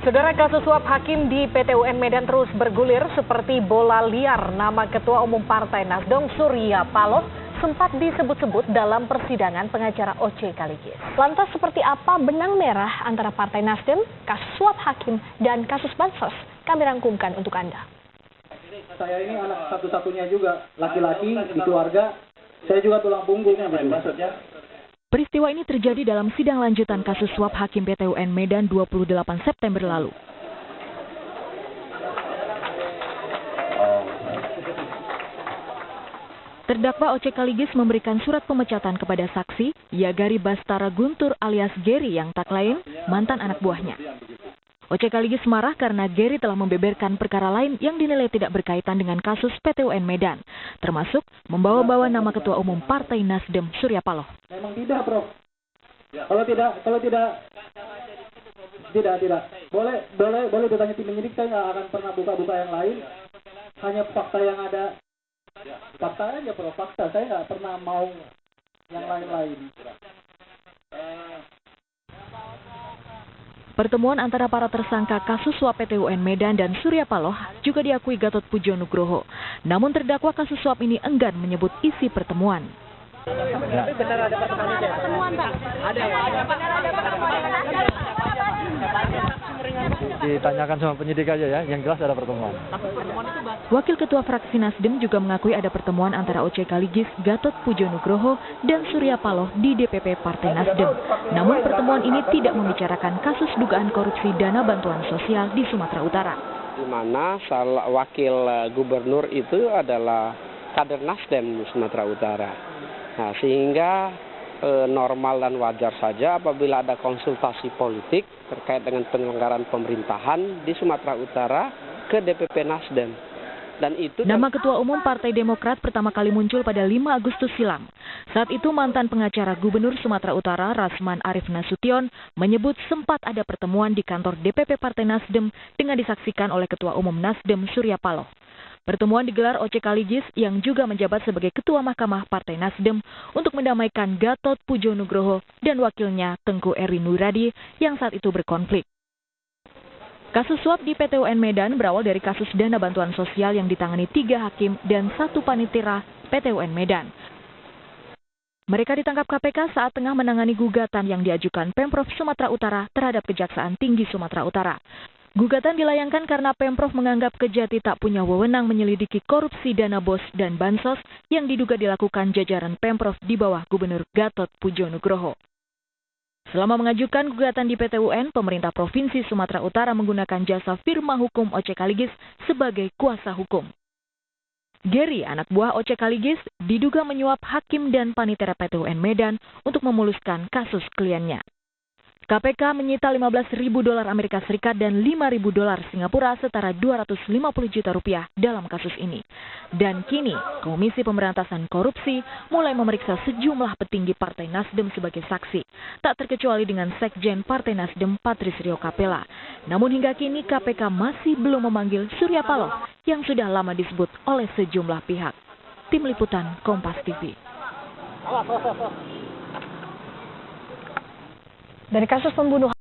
Saudara, kasus suap hakim di PT UN Medan terus bergulir seperti bola liar. Nama Ketua Umum Partai Nasdem Surya Paloh sempat disebut-sebut dalam persidangan pengacara Oce Kaligis. Lantas seperti apa benang merah antara Partai Nasdem, kasus suap hakim, dan kasus bansos? Kami rangkumkan untuk Anda. Saya ini anak satu-satunya juga, laki-laki di keluarga. Saya juga tulang punggung. Maksudnya? Peristiwa ini terjadi dalam sidang lanjutan kasus suap hakim PT UN Medan 28 September lalu. Terdakwa Oce Kaligis memberikan surat pemecatan kepada saksi Yagari Bastara Guntur alias Geri yang tak lain mantan anak buahnya. Oce Kaligis marah karena Geri telah membeberkan perkara lain yang dinilai tidak berkaitan dengan kasus PT UN Medan, termasuk membawa-bawa nama Ketua Umum Partai Nasdem Surya Paloh. Memang tidak, Prof. Kalau tidak. Boleh ditanya tim penyidik, saya nggak akan pernah buka-buka yang lain. Hanya fakta yang ada. Fakta aja, Prof. Fakta. Saya nggak pernah mau yang lain-lain. Pertemuan antara para tersangka kasus suap PT UN Medan dan Surya Paloh juga diakui Gatot Pujo Nugroho. Namun terdakwa kasus suap ini enggan menyebut isi pertemuan. Tapi benar ada pertemuan, Pak? Ada ya? Benar ada pertemuan. Ditanyakan sama penyidik aja ya, yang jelas ada pertemuan. Wakil Ketua Fraksi Nasdem juga mengakui ada pertemuan antara Oce Kaligis, Gatot Pujo Nugroho, dan Surya Paloh di DPP Partai Nasdem. Namun pertemuan ini tidak membicarakan kasus dugaan korupsi dana bantuan sosial di Sumatera Utara. Di mana wakil gubernur itu adalah kader Nasdem di Sumatera Utara. Nah, sehingga normal dan wajar saja apabila ada konsultasi politik terkait dengan penyelenggaraan pemerintahan di Sumatera Utara ke DPP Nasdem. Dan itu nama Ketua Umum Partai Demokrat pertama kali muncul pada 5 Agustus silam. Saat itu mantan pengacara Gubernur Sumatera Utara Rasman Arif Nasution menyebut sempat ada pertemuan di kantor DPP Partai Nasdem dengan disaksikan oleh Ketua Umum Nasdem Surya Paloh. Pertemuan digelar Oce Kaligis yang juga menjabat sebagai Ketua Mahkamah Partai Nasdem untuk mendamaikan Gatot Pujo Nugroho dan wakilnya Tengku Eri Nuradi yang saat itu berkonflik. Kasus suap di PT UN Medan berawal dari kasus dana bantuan sosial yang ditangani 3 hakim dan 1 panitera PT UN Medan. Mereka ditangkap KPK saat tengah menangani gugatan yang diajukan Pemprov Sumatera Utara terhadap Kejaksaan Tinggi Sumatera Utara. Gugatan dilayangkan karena Pemprov menganggap Kejati tak punya wewenang menyelidiki korupsi dana BOS dan bansos yang diduga dilakukan jajaran Pemprov di bawah Gubernur Gatot Pujo Nugroho. Selama mengajukan gugatan di PT UN, pemerintah Provinsi Sumatera Utara menggunakan jasa firma hukum Oce Kaligis sebagai kuasa hukum. Geri, anak buah Oce Kaligis, diduga menyuap hakim dan panitera PT UN Medan untuk memuluskan kasus kliennya. KPK menyita $15.000 Amerika Serikat dan $5.000 Singapura setara Rp250 juta dalam kasus ini. Dan kini, Komisi Pemberantasan Korupsi mulai memeriksa sejumlah petinggi Partai Nasdem sebagai saksi, tak terkecuali dengan Sekjen Partai Nasdem Patrisrio Kapela. Namun hingga kini KPK masih belum memanggil Surya Paloh yang sudah lama disebut oleh sejumlah pihak. Tim Liputan Kompas TV. Dari kasus pembunuhan